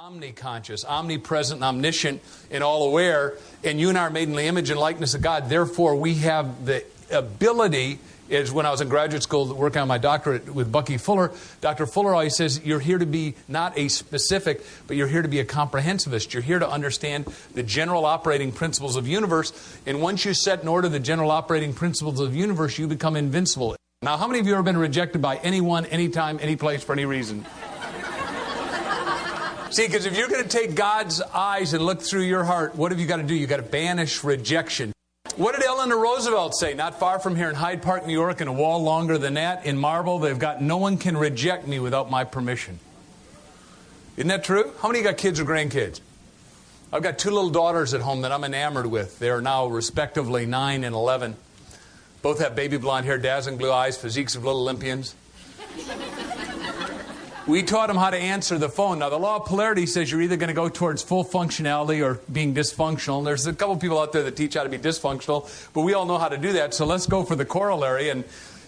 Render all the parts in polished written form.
omniconscious, omnipresent, and omniscient, and all aware, and you and I are made in the image and likeness of God. Therefore, we have the ability, as when I was in graduate school working on my doctorate with Bucky Fuller, Dr. Fuller always says, you're here to be not a specific, but you're here to be a comprehensivist. You're here to understand the general operating principles of the universe, and once you set in order the general operating principles of the universe, you become invincible. Now, how many of you have ever been rejected by anyone, anytime, any place, for any reason? See, because if you're going to take God's eyes and look through your heart, what have you got to do? You've got to banish rejection. What did Eleanor Roosevelt say? Not far from here in Hyde Park, New York, in a wall longer than that, in marble, they've got, no one can reject me without my permission. Isn't that true? How many of you got kids or grandkids? I've got 2 little daughters at home that I'm enamored with. They are now respectively 9 and 11. Both have baby blonde hair, dazzling blue eyes, physiques of little Olympians. We taught them how to answer the phone. Now, the law of polarity says you're either going to go towards full functionality or being dysfunctional. And there's a couple people out there that teach how to be dysfunctional, but we all know how to do that. So let's go for the corollary. And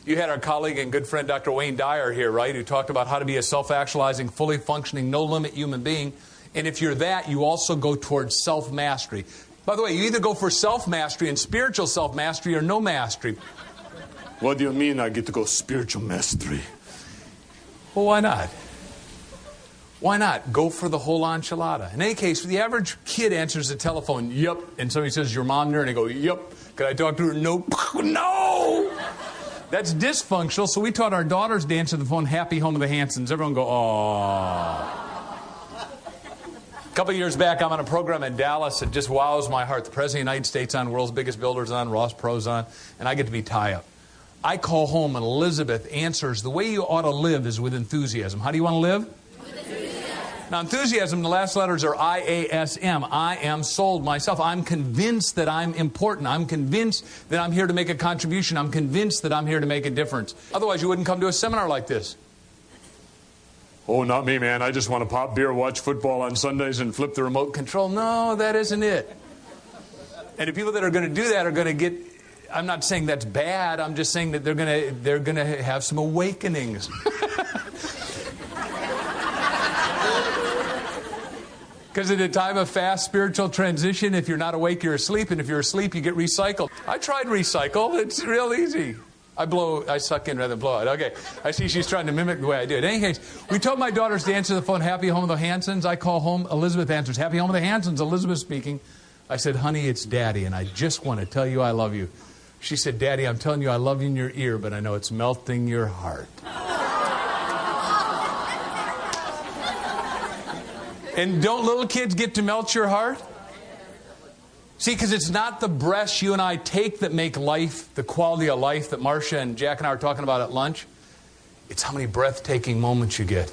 you had our colleague and good friend, Dr. Wayne Dyer, here, right, who talked about how to be a self-actualizing, fully functioning, no-limit human being. And if you're that, you also go towards self-mastery. By the way, you either go for self-mastery and spiritual self-mastery or no mastery. What do you mean I get to go spiritual mastery? Well, why not? Why not? Go for the whole enchilada. In any case, the average kid answers the telephone, yep. And somebody says, your mom there? And they go, yep. Could I talk to her? Nope. No! That's dysfunctional. So we taught our daughters to answer the phone, happy home of the Hansens. Everyone go, aww. A couple of years back, I'm on a program in Dallas that just wows my heart. The President of the United States on, world's biggest builders on, Ross Pro's on, and I get to be tie-up. I call home and Elizabeth answers, the way you ought to live is with enthusiasm. How do you want to live? Now, enthusiasm, the last letters are I-A-S-M. I am sold myself. I'm convinced that I'm important. I'm convinced that I'm here to make a contribution. I'm convinced that I'm here to make a difference. Otherwise, you wouldn't come to a seminar like this. Oh, not me, man. I just want to pop beer, watch football on Sundays, and flip the remote control. No, that isn't it. And the people that are going to do that are going to get... I'm not saying that's bad. I'm just saying that they're going to have some awakenings. Because at a time of fast spiritual transition, if you're not awake, you're asleep. And if you're asleep, you get recycled. I tried recycle. It's real easy. I suck in rather than blow out. Okay. I see she's trying to mimic the way I do it. In any case, we told my daughters to answer the phone, happy home of the Hansens. I call home, Elizabeth answers, happy home of the Hansens, Elizabeth speaking. I said, honey, it's Daddy, and I just want to tell you I love you. She said, Daddy, I'm telling you I love you in your ear, but I know it's melting your heart. And don't little kids get to melt your heart? See, because it's not the breaths you and I take that make life, the quality of life that Marcia and Jack and I were talking about at lunch. It's how many breathtaking moments you get.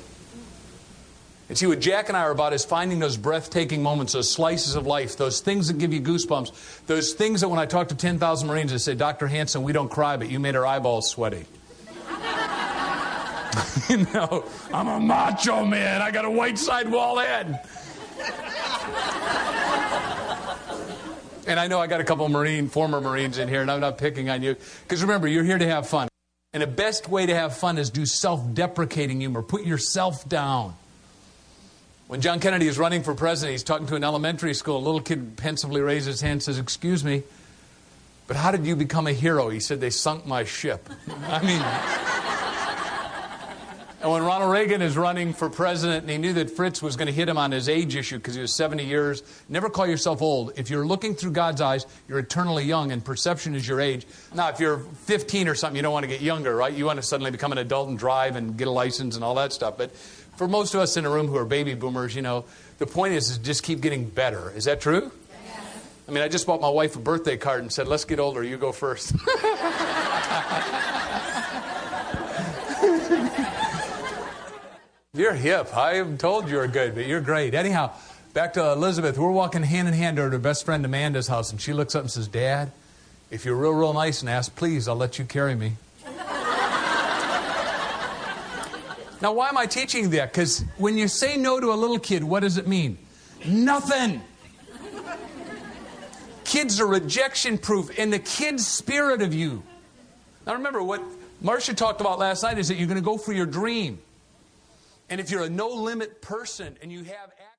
And see, what Jack and I are about is finding those breathtaking moments, those slices of life, those things that give you goosebumps, those things that when I talk to 10,000 Marines, they say, Dr. Hansen, we don't cry, but you made our eyeballs sweaty. You know, I'm a macho man. I got a white sidewall head. And I know I got a couple of former Marines in here, and I'm not picking on you. Because remember, you're here to have fun. And the best way to have fun is do self-deprecating humor. Put yourself down. When John Kennedy is running for president, he's talking to an elementary school. A little kid pensively raises his hand and says, excuse me, but how did you become a hero? He said, they sunk my ship. I mean... And when Ronald Reagan is running for president and he knew that Fritz was going to hit him on his age issue because he was 70 years, never call yourself old. If you're looking through God's eyes, you're eternally young, and perception is your age. Now, if you're 15 or something, you don't want to get younger, right? You want to suddenly become an adult and drive and get a license and all that stuff. But for most of us in the room who are baby boomers, you know, the point is just keep getting better. Is that true? Yes. I mean, I just bought my wife a birthday card and said, let's get older. You go first. You're hip. I told you were good, but you're great. Anyhow, back to Elizabeth. We're walking hand in hand to her best friend Amanda's house, and she looks up and says, Dad, if you're real nice and ask, please, I'll let you carry me. Now, why am I teaching you that? Because when you say no to a little kid, what does it mean? Nothing. Kids are rejection-proof, and the kid's spirit of you. Now, remember, what Marcia talked about last night is that you're going to go for your dream. And if you're a no-limit person and you have